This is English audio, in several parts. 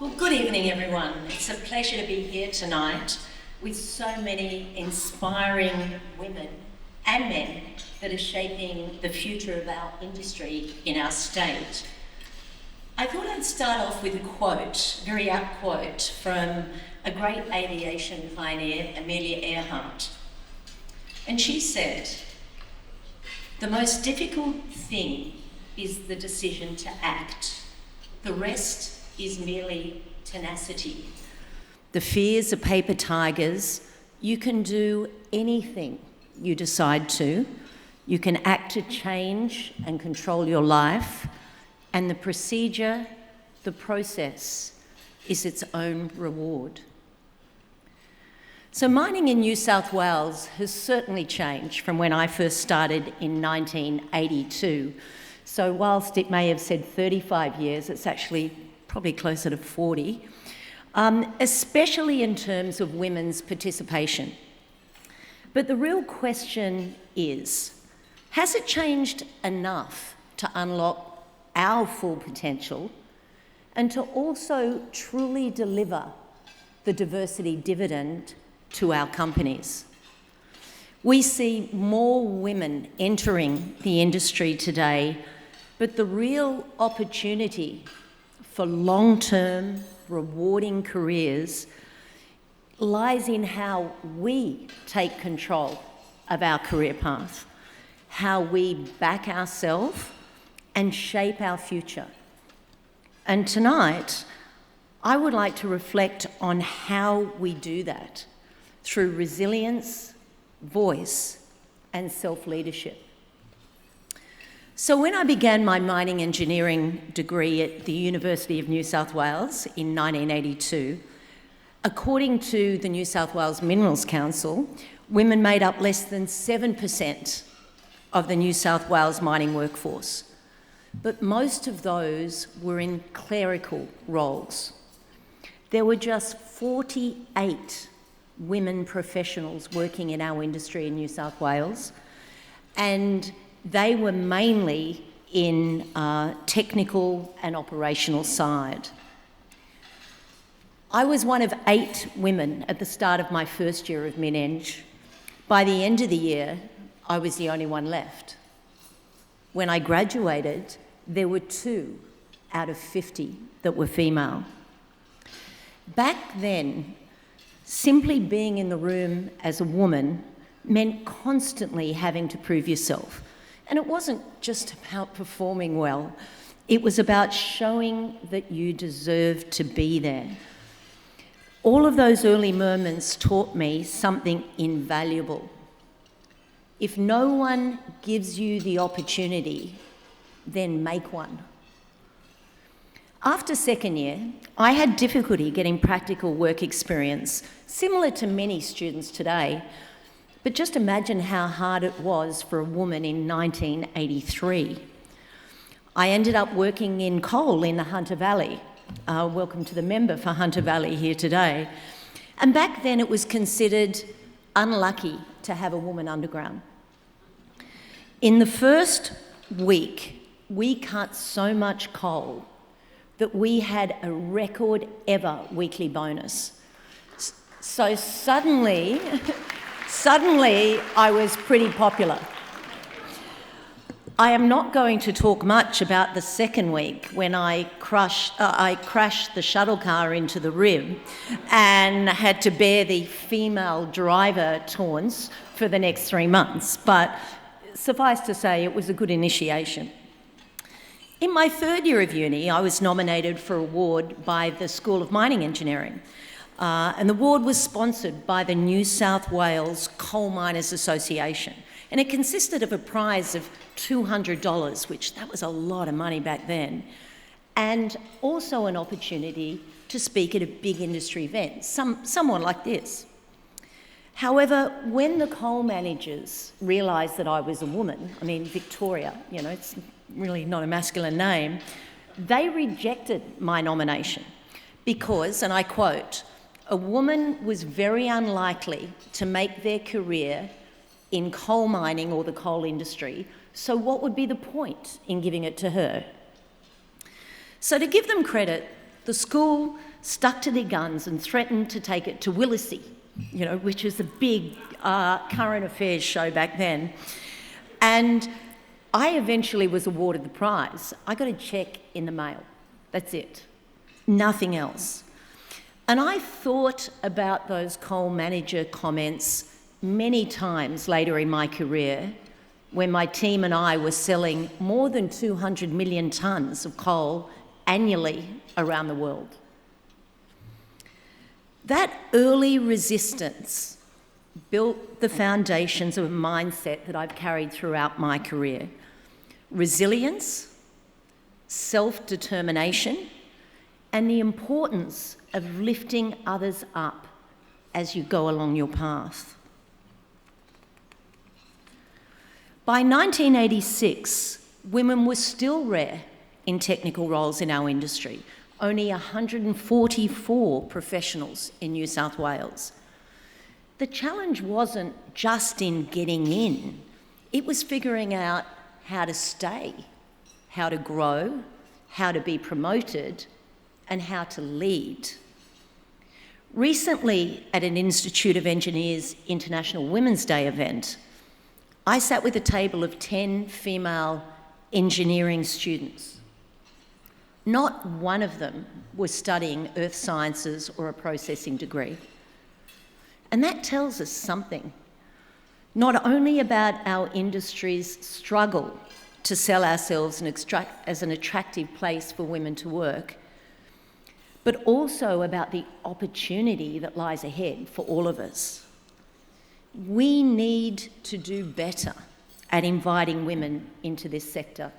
Well, good evening, everyone. It's a pleasure to be here tonight with so many inspiring women and men that are shaping the future of our industry in our state. I thought I'd start off with a quote, a very apt quote, from a great aviation pioneer, Amelia Earhart. And she said, "The most difficult thing is the decision to act. The rest is merely tenacity. The fears are paper tigers. You can do anything you decide to. You can act to change and control your life. And the procedure, the process, is its own reward." So mining in New South Wales has certainly changed from when I first started in 1982. So whilst it may have said 35 years, it's actually probably closer to 40, especially in terms of women's participation. But the real question is, has it changed enough to unlock our full potential and to also truly deliver the diversity dividend to our companies? We see more women entering the industry today, but the real opportunity for long-term, rewarding careers lies in how we take control of our career path, how we back ourselves and shape our future. And tonight, I would like to reflect on how we do that through resilience, voice, and self-leadership. So when I began my mining engineering degree at the University of New South Wales in 1982, according to the New South Wales Minerals Council, women made up less than 7% of the New South Wales mining workforce. But most of those were in clerical roles. There were just 48 women professionals working in our industry in New South Wales, and they were mainly in technical and operational side. I was one of 8 women at the start of my first year of Min-Eng. By the end of the year, I was the only one left. When I graduated, there were 2 out of 50 that were female. Back then, simply being in the room as a woman meant constantly having to prove yourself. And it wasn't just about performing well, it was about showing that you deserved to be there. All of those early moments taught me something invaluable. If no one gives you the opportunity, then make one. After second year, I had difficulty getting practical work experience, similar to many students today. But just imagine how hard it was for a woman in 1983. I ended up working in coal in the Hunter Valley. Welcome to the member for Hunter Valley here today. And back then it was considered unlucky to have a woman underground. In the first week, we cut so much coal that we had a record ever weekly bonus. So suddenly I was pretty popular. I am not going to talk much about the second week when I crashed the shuttle car into the rib and had to bear the female driver taunts for the next 3 months, but suffice to say it was a good initiation. In my third year of uni, I was nominated for an award by the School of Mining Engineering. And the award was sponsored by the New South Wales Coal Miners Association. And it consisted of a prize of $200, which that was a lot of money back then, and also an opportunity to speak at a big industry event, somewhat like this. However, when the coal managers realised that I was a woman, I mean, Victoria, it's really not a masculine name, they rejected my nomination because, and I quote, "A woman was very unlikely to make their career in coal mining or the coal industry, so what would be the point in giving it to her?" So to give them credit, the school stuck to their guns and threatened to take it to Willacy, which was a big current affairs show back then. And I eventually was awarded the prize. I got a cheque in the mail. That's it. Nothing else. And I thought about those coal manager comments many times later in my career, when my team and I were selling more than 200 million tonnes of coal annually around the world. That early resistance built the foundations of a mindset that I've carried throughout my career. Resilience, self-determination, and the importance of lifting others up as you go along your path. By 1986, women were still rare in technical roles in our industry. Only 144 professionals in New South Wales. The challenge wasn't just in getting in, it was figuring out how to stay, how to grow, how to be promoted, and how to lead. Recently, at an Institute of Engineers International Women's Day event, I sat with a table of 10 female engineering students. Not one of them was studying earth sciences or a processing degree. And that tells us something, not only about our industry's struggle to sell ourselves as an attractive place for women to work, but also about the opportunity that lies ahead for all of us. We need to do better at inviting women into this sector.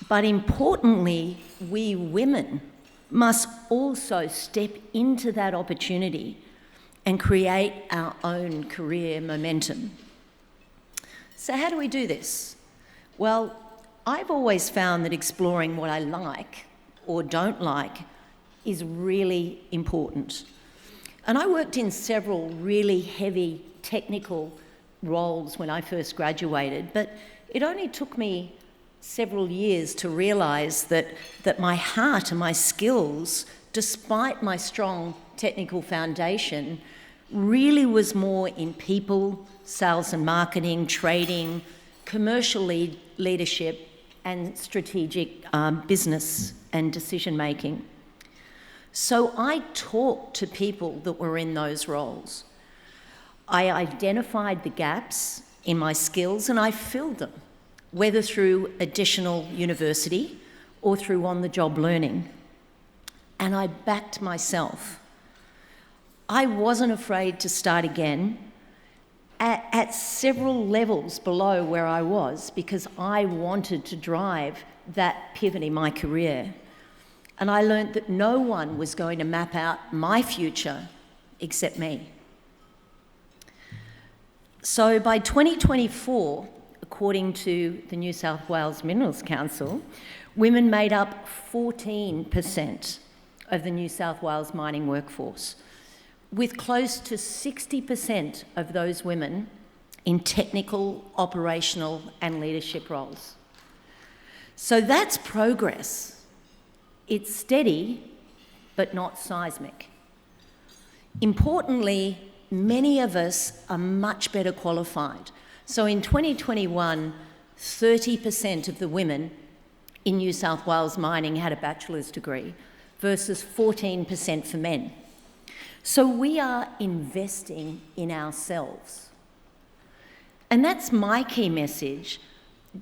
But importantly, we women must also step into that opportunity and create our own career momentum. So how do we do this? Well, I've always found that exploring what I like or don't like is really important. And I worked in several really heavy technical roles when I first graduated, but it only took me several years to realise that my heart and my skills, despite my strong technical foundation, really was more in people, sales and marketing, trading, commercial leadership, and strategic business and decision making. So I talked to people that were in those roles. I identified the gaps in my skills and I filled them, whether through additional university or through on-the-job learning. And I backed myself. I wasn't afraid to start again at several levels below where I was because I wanted to drive that pivot in my career. And I learned that no one was going to map out my future except me. So by 2024, according to the New South Wales Minerals Council, women made up 14% of the New South Wales mining workforce, with close to 60% of those women in technical, operational, and leadership roles. So that's progress. It's steady, but not seismic. Importantly, many of us are much better qualified. So in 2021, 30% of the women in New South Wales mining had a bachelor's degree versus 14% for men. So we are investing in ourselves. And that's my key message.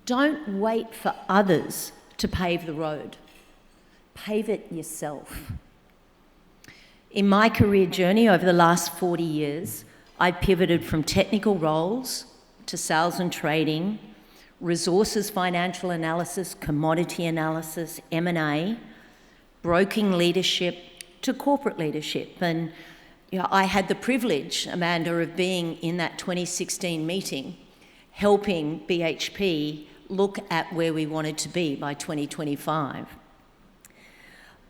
Don't wait for others to pave the road. Pave it yourself. In my career journey over the last 40 years, I pivoted from technical roles to sales and trading, resources financial analysis, commodity analysis, M&A, broking leadership to corporate leadership. And I had the privilege, Amanda, of being in that 2016 meeting, helping BHP look at where we wanted to be by 2025.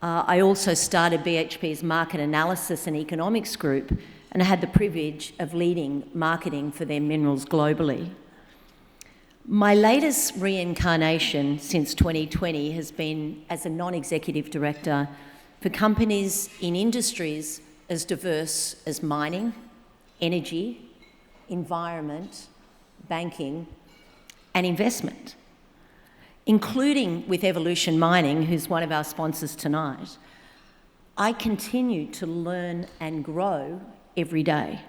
I also started BHP's market analysis and economics group, and I had the privilege of leading marketing for their minerals globally. My latest reincarnation since 2020 has been as a non-executive director for companies in industries as diverse as mining, energy, environment, banking, and investment, including with Evolution Mining, who's one of our sponsors tonight. I continue to learn and grow every day.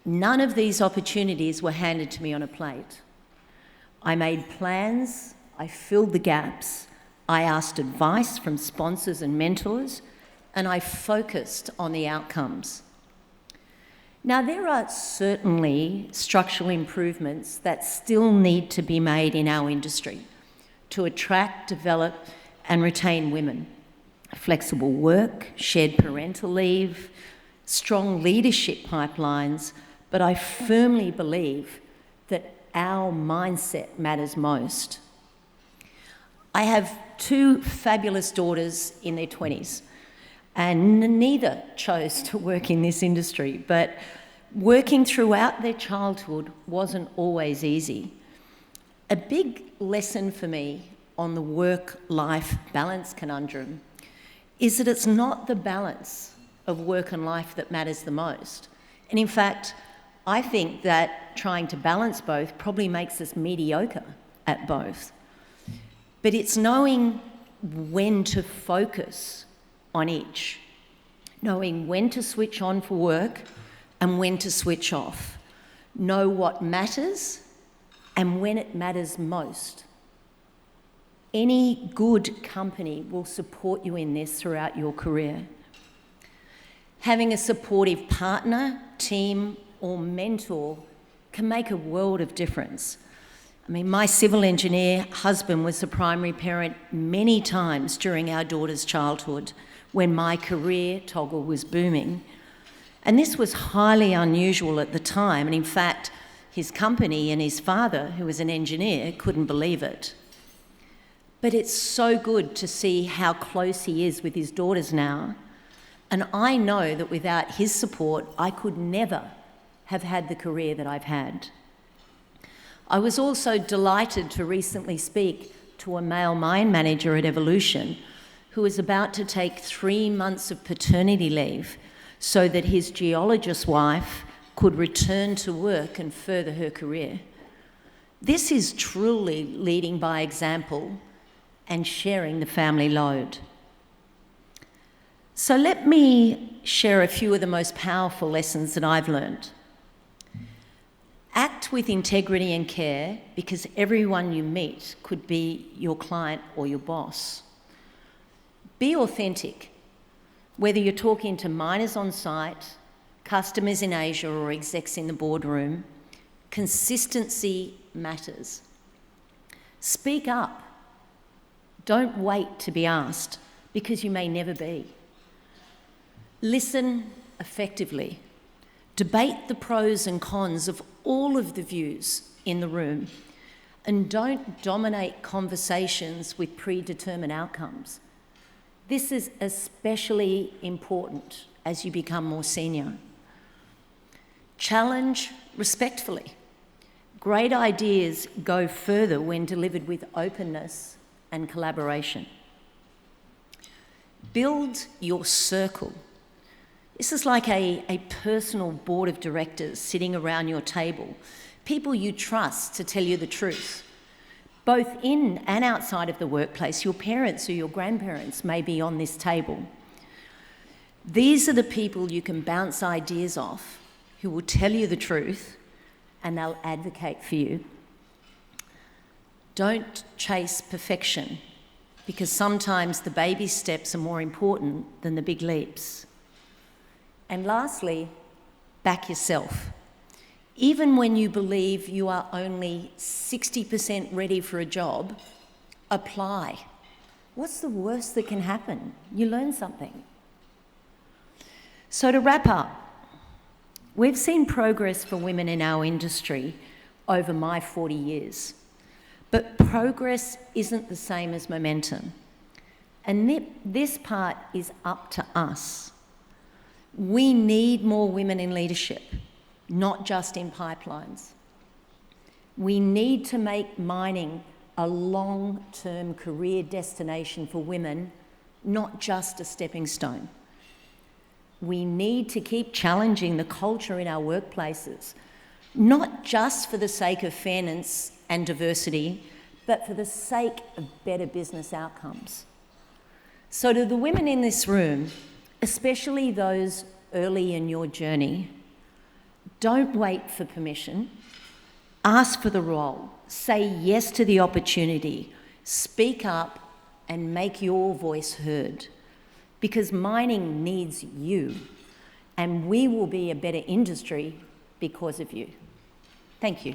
None of these opportunities were handed to me on a plate. I made plans, I filled the gaps, I asked advice from sponsors and mentors, and I focused on the outcomes. Now, there are certainly structural improvements that still need to be made in our industry to attract, develop, and retain women. Flexible work, shared parental leave, strong leadership pipelines, but I firmly believe that our mindset matters most. I have two fabulous daughters in their 20s, and neither chose to work in this industry, but working throughout their childhood wasn't always easy. A big lesson for me on the work-life balance conundrum is that it's not the balance of work and life that matters the most. And in fact, I think that trying to balance both probably makes us mediocre at both. But it's knowing when to focus on each, knowing when to switch on for work and when to switch off, know what matters and when it matters most. Any good company will support you in this throughout your career. Having a supportive partner, team, or mentor can make a world of difference. I mean, my civil engineer husband was the primary parent many times during our daughter's childhood when my career toggle was booming. And this was highly unusual at the time. And in fact, his company and his father, who was an engineer, couldn't believe it. But it's so good to see how close he is with his daughters now. And I know that without his support, I could never have had the career that I've had. I was also delighted to recently speak to a male mine manager at Evolution who was about to take 3 months of paternity leave so that his geologist wife could return to work and further her career. This is truly leading by example and sharing the family load. So let me share a few of the most powerful lessons that I've learned. Act with integrity and care because everyone you meet could be your client or your boss. Be authentic, whether you're talking to miners on site, customers in Asia, or execs in the boardroom. Consistency matters. Speak up. Don't wait to be asked because you may never be. Listen effectively. Debate the pros and cons of all of the views in the room, and don't dominate conversations with predetermined outcomes. This is especially important as you become more senior. Challenge respectfully. Great ideas go further when delivered with openness and collaboration. Build your circle. This is like a personal board of directors sitting around your table, people you trust to tell you the truth. Both in and outside of the workplace, your parents or your grandparents may be on this table. These are the people you can bounce ideas off, who will tell you the truth, and they'll advocate for you. Don't chase perfection, because sometimes the baby steps are more important than the big leaps. And lastly, back yourself. Even when you believe you are only 60% ready for a job, apply. What's the worst that can happen? You learn something. So to wrap up, we've seen progress for women in our industry over my 40 years. But progress isn't the same as momentum. And this part is up to us. We need more women in leadership, not just in pipelines. We need to make mining a long-term career destination for women not just a stepping stone. We need to keep challenging the culture in our workplaces, not just for the sake of fairness and diversity, but for the sake of better business outcomes. So to the women in this room, especially those early in your journey, don't wait for permission. Ask for the role. Say yes to the opportunity. Speak up and make your voice heard. Because mining needs you, and we will be a better industry because of you. Thank you.